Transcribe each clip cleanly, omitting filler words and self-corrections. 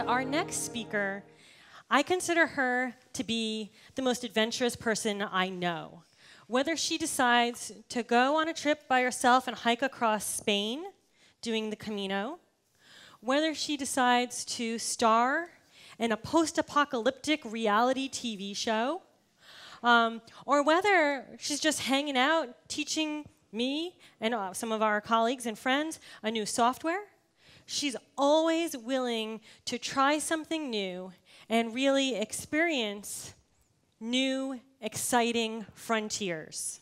our next speaker, I consider her to be the most adventurous person I know. Whether she decides to go on a trip by herself and hike across Spain, doing the Camino, whether she decides to star in a post-apocalyptic reality TV show, or whether she's just hanging out teaching me and some of our colleagues and friends a new software, she's always willing to try something new and really experience new, exciting frontiers.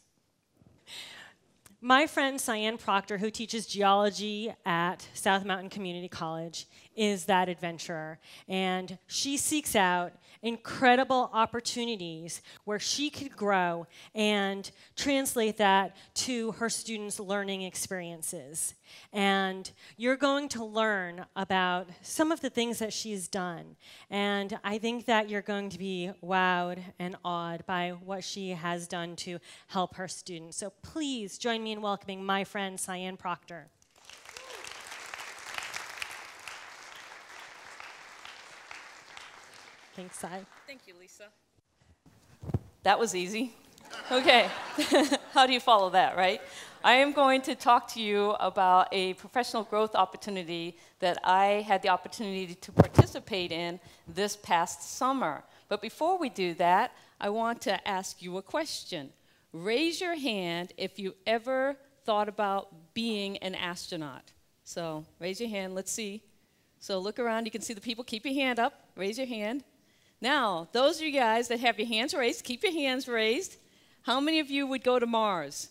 My friend Sian Proctor, who teaches geology at South Mountain Community College, is that adventurer. And she seeks out incredible opportunities where she could grow and translate that to her students' learning experiences. And you're going to learn about some of the things that she's done. And I think that you're going to be wowed and awed by what she has done to help her students. So please join me in welcoming my friend Sian Proctor. Thanks, Si. Thank you, Lisa. That was easy. Okay. How do you follow that, right? I am going to talk to you about a professional growth opportunity that I had the opportunity to participate in this past summer. But before we do that, I want to ask you a question. Raise your hand if you ever thought about being an astronaut. So raise your hand. Let's see. So look around. You can see the people. Keep your hand up. Raise your hand. Now, those of you guys that have your hands raised, keep your hands raised. How many of you would go to Mars?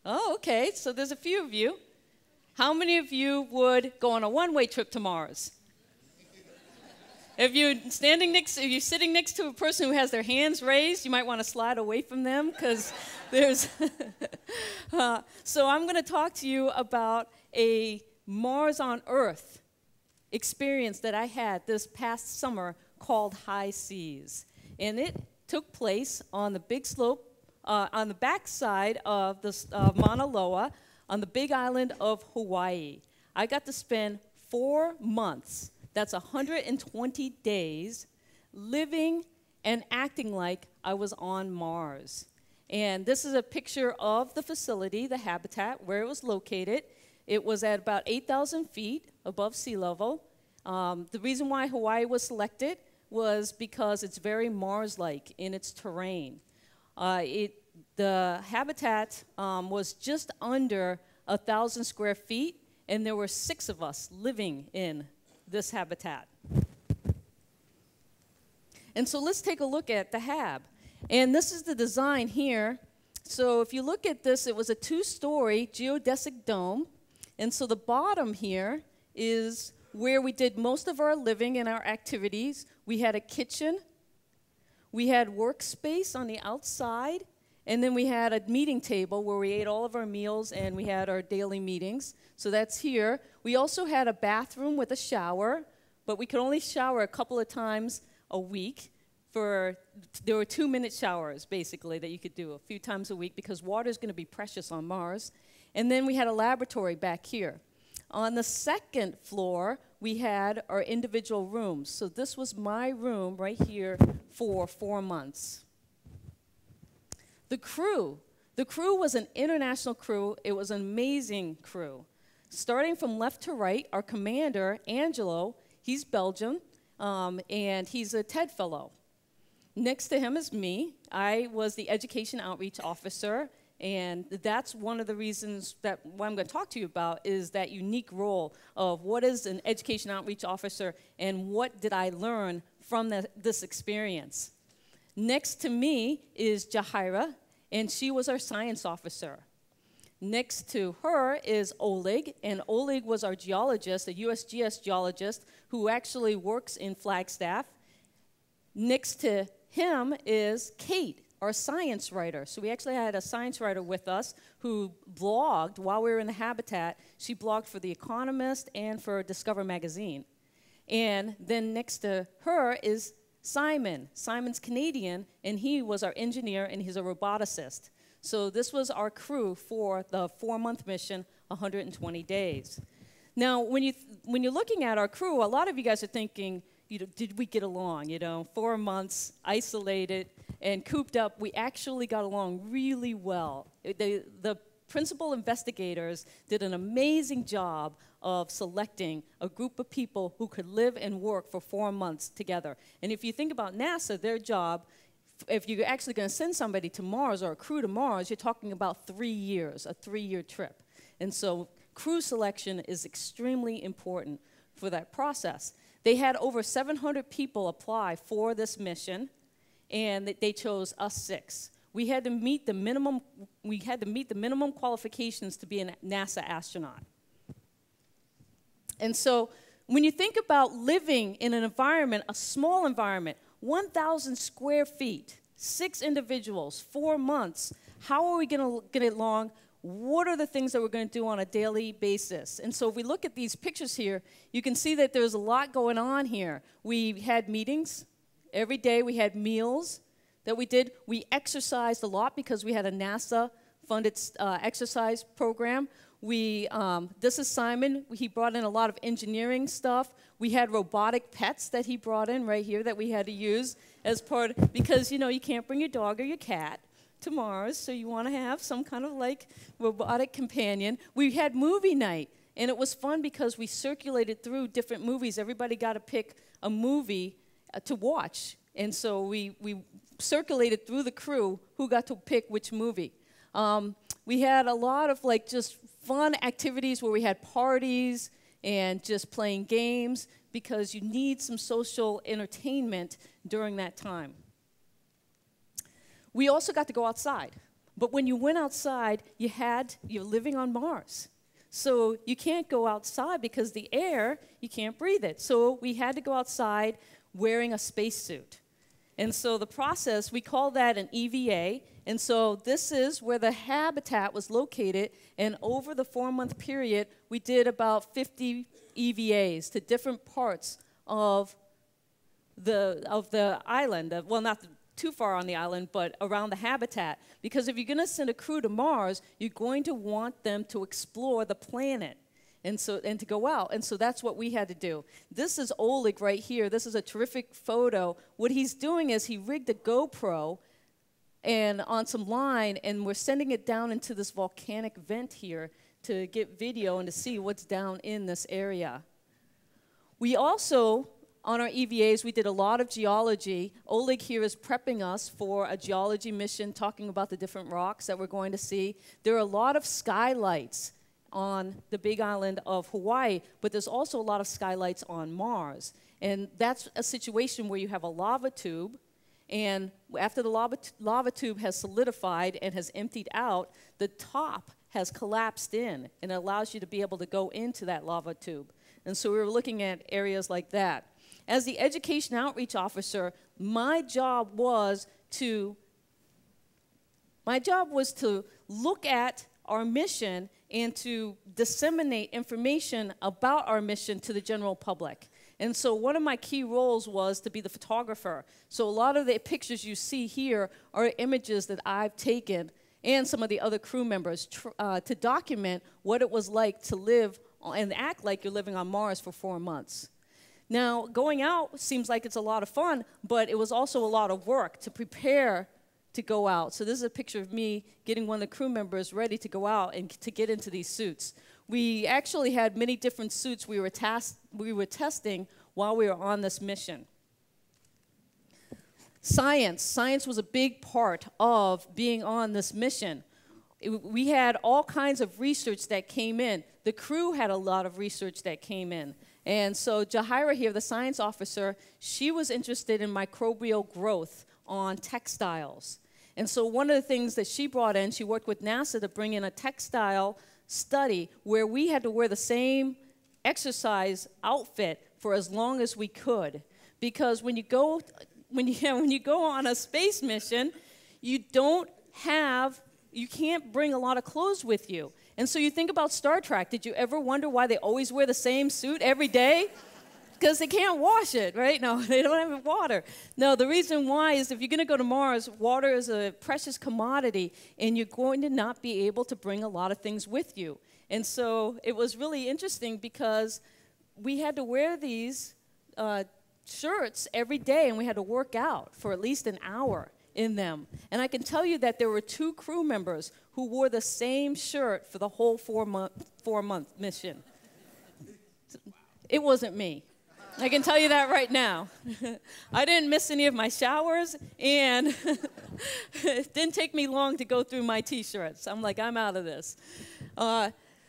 Oh, okay, so there's a few of you. How many of you would go on a one-way trip to Mars? If you're sitting next to a person who has their hands raised, you might want to slide away from them because there's... So I'm going to talk to you about a Mars on Earth experience that I had this past summer called High Seas. And it took place on the big slope, on the backside of Mauna Loa, on the big island of Hawaii. I got to spend 4 months, that's 120 days, living and acting like I was on Mars. And this is a picture of the facility, the habitat, where it was located. It was at about 8,000 feet above sea level. The reason why Hawaii was selected was because it's very Mars-like in its terrain. The habitat was just under 1,000 square feet, and there were 6 of us living in this habitat. And so let's take a look at the hab. And this is the design here. So if you look at this, it was a 2-story geodesic dome. And so the bottom here is where we did most of our living and our activities. We had a kitchen, we had workspace on the outside, and then we had a meeting table where we ate all of our meals and we had our daily meetings. So that's here. We also had a bathroom with a shower, but we could only shower a couple of times a week. There were 2-minute showers, basically, that you could do a few times a week because water is going to be precious on Mars. And then we had a laboratory back here. On the second floor, we had our individual rooms. So this was my room right here for 4 months. The crew was an international crew. It was an amazing crew. Starting from left to right, our commander, Angelo, he's Belgian, and he's a TED Fellow. Next to him is me. I was the Education Outreach Officer. And that's one of the reasons that what I'm going to talk to you about is that unique role of what is an education outreach officer and what did I learn from this experience. Next to me is Jahira, and she was our science officer. Next to her is Oleg, and Oleg was our geologist, a USGS geologist who actually works in Flagstaff. Next to him is Kate, our science writer. So we actually had a science writer with us who blogged while we were in the habitat. She blogged for The Economist and for Discover Magazine. And then next to her is Simon. Simon's Canadian, and he was our engineer, and he's a roboticist. So this was our crew for the 4-month mission, 120 days. Now, when you're looking at our crew, a lot of you guys are thinking, did we get along? 4 months, isolated, and cooped up. We actually got along really well. The principal investigators did an amazing job of selecting a group of people who could live and work for 4 months together. And if you think about NASA, their job, if you're actually going to send somebody to Mars or a crew to Mars, you're talking about 3 years, a 3-year trip. And so crew selection is extremely important for that process. They had over 700 people apply for this mission, and they chose us 6. We had to meet the minimum qualifications to be a NASA astronaut. And so when you think about living in an environment, a small environment, 1,000 square feet, 6 individuals, 4 months, how are we going to get along? What are the things that we're going to do on a daily basis? And so if we look at these pictures here, you can see that there's a lot going on here. We had meetings every day. We had meals that we did. We exercised a lot because we had a NASA-funded exercise program. This is Simon. He brought in a lot of engineering stuff. We had robotic pets that he brought in right here that we had to use as part, because you can't bring your dog or your cat to Mars, so you want to have some kind of like robotic companion. We had movie night, and it was fun because we circulated through different movies. Everybody got to pick a movie to watch, and so we circulated through the crew who got to pick which movie. We had a lot of like just fun activities where we had parties and just playing games, because you need some social entertainment during that time. We also got to go outside. But when you went outside, you're living on Mars. So you can't go outside because the air, you can't breathe it. So we had to go outside wearing a spacesuit. And so the process, we call that an EVA. And so this is where the habitat was located. And over the 4-month period, we did about 50 EVAs to different parts of the island. Well, not too far on the island, but around the habitat. Because if you're going to send a crew to Mars, you're going to want them to explore the planet and to go out. And so that's what we had to do. This is Oleg right here. This is a terrific photo. What he's doing is he rigged a GoPro and on some line, and we're sending it down into this volcanic vent here to get video and to see what's down in this area. We also, on our EVAs, we did a lot of geology. Oleg here is prepping us for a geology mission, talking about the different rocks that we're going to see. There are a lot of skylights on the big island of Hawaii, but there's also a lot of skylights on Mars. And that's a situation where you have a lava tube, and after the lava tube has solidified and has emptied out, the top has collapsed in, and it allows you to be able to go into that lava tube. And so we were looking at areas like that. As the education outreach officer, my job was to look at our mission and to disseminate information about our mission to the general public. And so one of my key roles was to be the photographer. So a lot of the pictures you see here are images that I've taken and some of the other crew members to document what it was like to live and act like you're living on Mars for 4 months. Now, going out seems like it's a lot of fun, but it was also a lot of work to prepare to go out. So this is a picture of me getting one of the crew members ready to go out and to get into these suits. We actually had many different suits we were testing while we were on this mission. Science was a big part of being on this mission. We had all kinds of research that came in. The crew had a lot of research that came in. And so Jahira here, the science officer, she was interested in microbial growth on textiles. And so one of the things that she brought in, she worked with NASA to bring in a textile study where we had to wear the same exercise outfit for as long as we could. Because when you go on a space mission, you can't bring a lot of clothes with you. And so you think about Star Trek. Did you ever wonder why they always wear the same suit every day? because they can't wash it, right? No, they don't have water. No, the reason why is if you're going to go to Mars, water is a precious commodity, and you're going to not be able to bring a lot of things with you. And so it was really interesting because we had to wear these shirts every day, and we had to work out for at least an hour in them. And I can tell you that there were 2 crew members who wore the same shirt for the whole 4-month mission. It wasn't me. I can tell you that right now. I didn't miss any of my showers, and it didn't take me long to go through my T-shirts. I'm like, I'm out of this.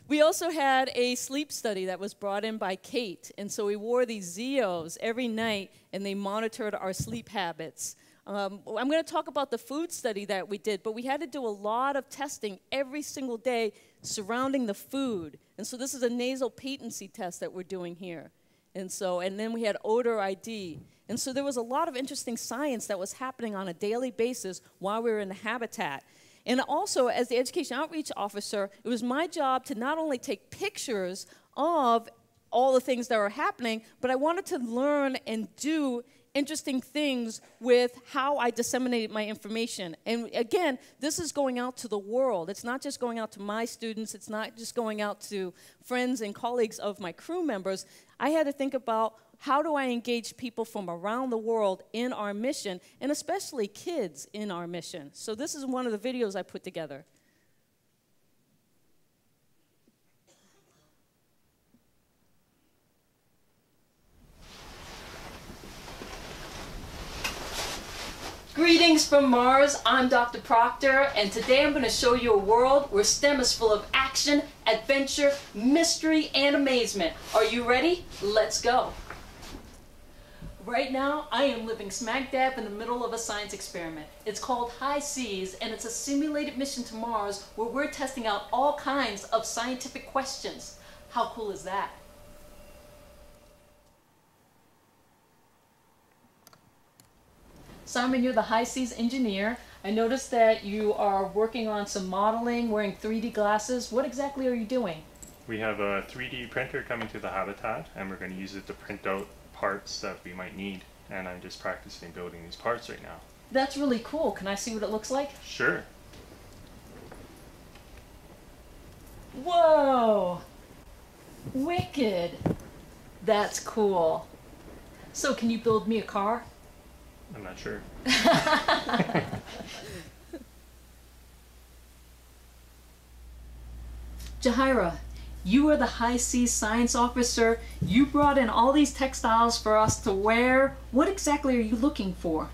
We also had a sleep study that was brought in by Kate, and so we wore these Zeos every night, and they monitored our sleep habits. I'm going to talk about the food study that we did, but we had to do a lot of testing every single day surrounding the food. And so this is a nasal patency test that we're doing here. And then we had odor ID. And so there was a lot of interesting science that was happening on a daily basis while we were in the habitat. And also, as the education outreach officer, it was my job to not only take pictures of all the things that were happening, but I wanted to learn and do interesting things with how I disseminated my information. And again, this is going out to the world. It's not just going out to my students. It's not just going out to friends and colleagues of my crew members. I had to think about how do I engage people from around the world in our mission, and especially kids in our mission. So this is one of the videos I put together. Greetings from Mars, I'm Dr. Proctor, and today I'm going to show you a world where STEM is full of action, adventure, mystery, and amazement. Are you ready? Let's go. Right now, I am living smack dab in the middle of a science experiment. It's called High Seas, and it's a simulated mission to Mars where we're testing out all kinds of scientific questions. How cool is that? Simon, you're the High Seas engineer. I noticed that you are working on some modeling, wearing 3D glasses. What exactly are you doing? We have a 3D printer coming to the habitat, and we're going to use it to print out parts that we might need. And I'm just practicing building these parts right now. That's really cool. Can I see what it looks like? Sure. Whoa! Wicked. That's cool. So can you build me a car? I'm not sure. Jahira, you are the High Seas Science Officer. You brought in all these textiles for us to wear. What exactly are you looking for?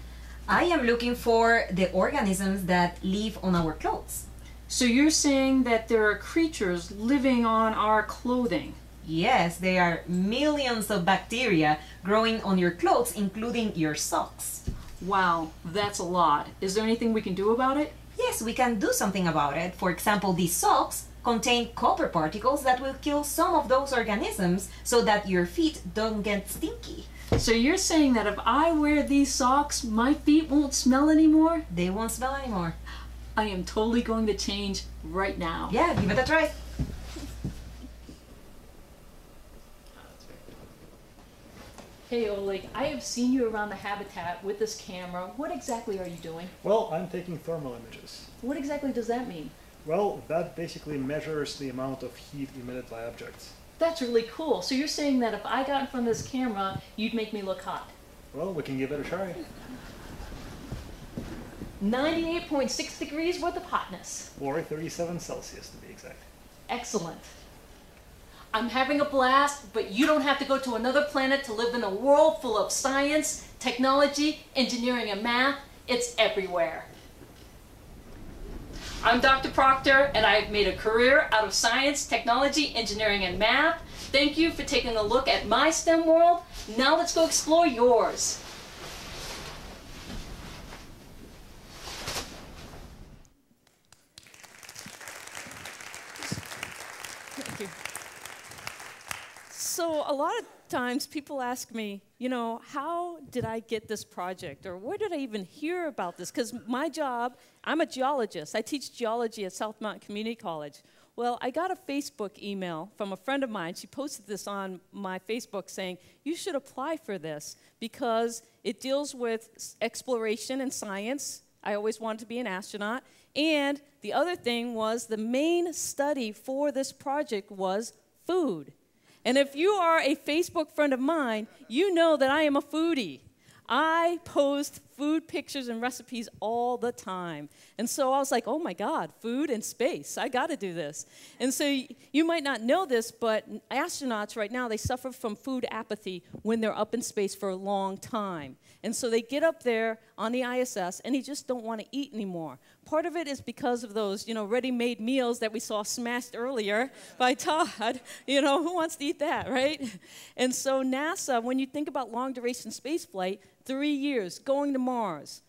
I am looking for the organisms that live on our clothes. So you're saying that there are creatures living on our clothing? Yes, there are millions of bacteria growing on your clothes, including your socks. Wow, that's a lot. Is there anything we can do about it? Yes, we can do something about it. For example, these socks contain copper particles that will kill some of those organisms so that your feet don't get stinky. So you're saying that if I wear these socks, my feet won't smell anymore? They won't smell anymore. I am totally going to change right now. Yeah, give it a try. Hey Oleg, I have seen you around the habitat with this camera. What exactly are you doing? Well, I'm taking thermal images. What exactly does that mean? Well, that basically measures the amount of heat emitted by objects. That's really cool. So you're saying that if I got in front of this camera, you'd make me look hot? Well, we can give it a try. 98.6 degrees worth of hotness. Or 37 Celsius to be exact. Excellent. I'm having a blast, but you don't have to go to another planet to live in a world full of science, technology, engineering, and math. It's everywhere. I'm Dr. Proctor, and I've made a career out of science, technology, engineering, and math. Thank you for taking a look at my STEM world. Now let's go explore yours. Thank you. So a lot of times people ask me, you know, how did I get this project, or where did I even hear about this? Because my job, I'm a geologist. I teach geology at South Mountain Community College. Well, I got a Facebook email from a friend of mine. She posted this on my Facebook saying, you should apply for this because it deals with exploration and science. I always wanted to be an astronaut. And the other thing was the main study for this project was food. And if you are a Facebook friend of mine, you know that I am a foodie. I post food pictures and recipes all the time. And so I was like, oh my God, food and space. I got to do this. And so you might not know this, but astronauts right now, they suffer from food apathy when they're up in space for a long time. And so they get up there on the ISS and they just don't want to eat anymore. Part of it is because of those, ready-made meals that we saw smashed earlier by Todd. Who wants to eat that, right? And so NASA, when you think about long-duration space flight, 3 years, going to Mars.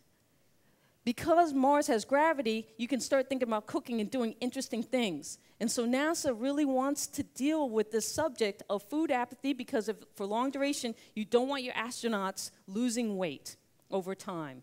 Because Mars has gravity, you can start thinking about cooking and doing interesting things. And so NASA really wants to deal with this subject of food apathy because for long duration, you don't want your astronauts losing weight over time.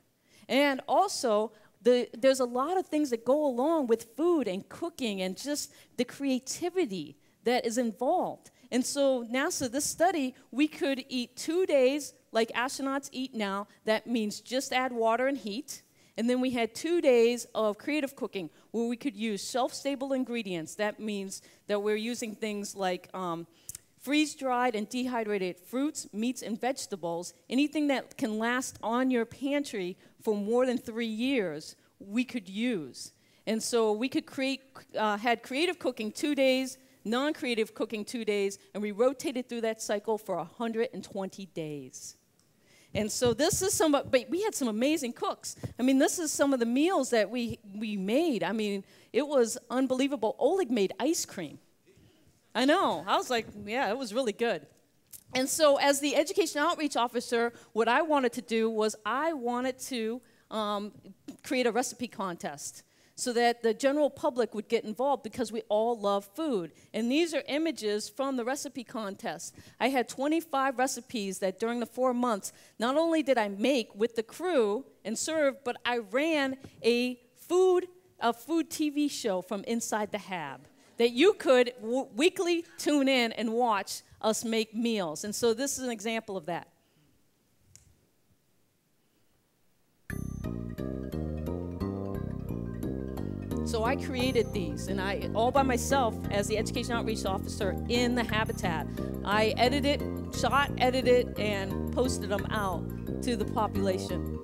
And also, there's a lot of things that go along with food and cooking and just the creativity that is involved. And so NASA, this study, we could eat 2 days like astronauts eat now. That means just add water and heat. And then we had 2 days of creative cooking where we could use shelf-stable ingredients. That means that we're using things like freeze-dried and dehydrated fruits, meats, and vegetables. Anything that can last on your pantry for more than 3 years, we could use. And so we could had creative cooking 2 days, non-creative cooking 2 days, and we rotated through that cycle for 120 days. And so this is but we had some amazing cooks. This is some of the meals that we made. It was unbelievable. Oleg made ice cream. I know. I was like, yeah, it was really good. And so as the education outreach officer, what I wanted to do was I wanted to create a recipe contest so that the general public would get involved because we all love food. And these are images from the recipe contest. I had 25 recipes that during the 4 months, not only did I make with the crew and serve, but I ran a food TV show from inside the hab that you could weekly tune in and watch us make meals. And so this is an example of that. So I created these, and I, all by myself as the education outreach officer in the habitat. I edited, edited, and posted them out to the population.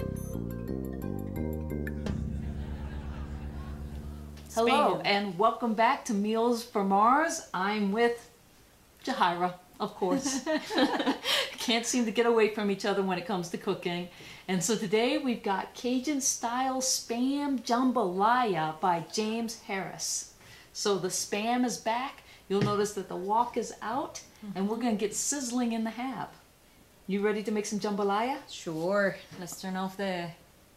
Hello, and welcome back to Meals for Mars. I'm with Jahira, of course. Can't seem to get away from each other when it comes to cooking. And so today we've got Cajun-style Spam Jambalaya by James Harris. So the Spam is back. You'll notice that the wok is out, and we're going to get sizzling in the hab. You ready to make some jambalaya? Sure. Let's turn off the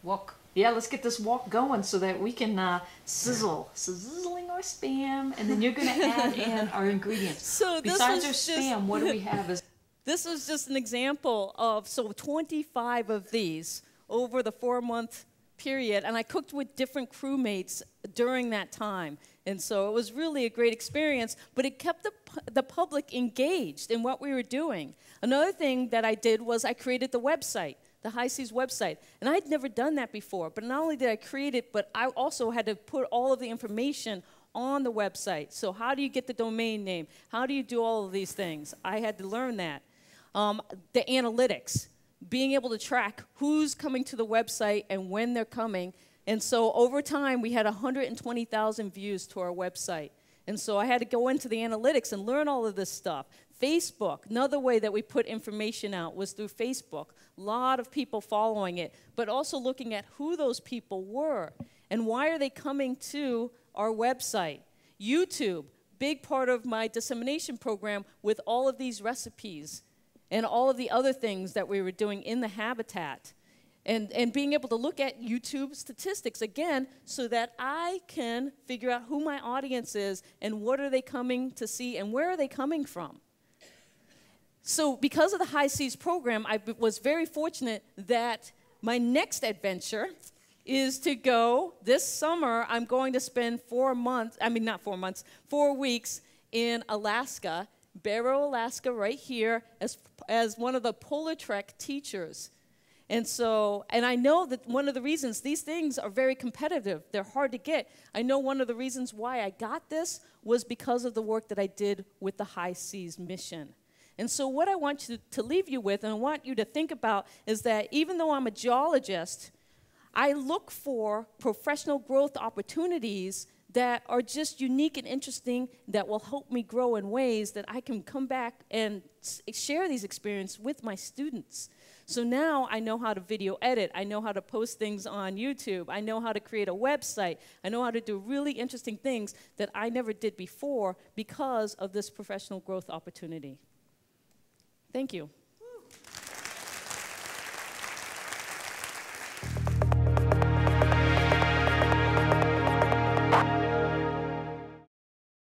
wok. Yeah, let's get this wok going so that we can sizzling our Spam, and then you're going to add in our ingredients. So besides our Spam, what do we have? This is just an example of 25 of these over the 4-month period, and I cooked with different crewmates during that time. And so it was really a great experience, but it kept the public engaged in what we were doing. Another thing that I did was I created the website, the High Seas website, and I'd never done that before. But not only did I create it, but I also had to put all of the information on the website. So how do you get the domain name? How do you do all of these things? I had to learn that. The analytics, being able to track who's coming to the website and when they're coming. And so over time, we had 120,000 views to our website. And so I had to go into the analytics and learn all of this stuff. Facebook, another way that we put information out was through Facebook. A lot of people following it, but also looking at who those people were and why are they coming to our website. YouTube, big part of my dissemination program with all of these recipes and all of the other things that we were doing in the habitat. And being able to look at YouTube statistics, again, so that I can figure out who my audience is and what are they coming to see and where are they coming from. So because of the High Seas program, I was very fortunate that my next adventure is to go, this summer, I'm going to spend 4 months, I mean, not 4 months, 4 weeks in Alaska, Barrow, Alaska, right here, as one of the Polar Trek teachers. And so, and I know that one of the reasons, these things are very competitive. They're hard to get. I know one of the reasons why I got this was because of the work that I did with the High Seas mission. And so what I want you to leave you with, and I want you to think about, is that even though I'm a geologist, I look for professional growth opportunities that are just unique and interesting, that will help me grow in ways that I can come back and share these experiences with my students. So now I know how to video edit, I know how to post things on YouTube, I know how to create a website, I know how to do really interesting things that I never did before because of this professional growth opportunity. Thank you.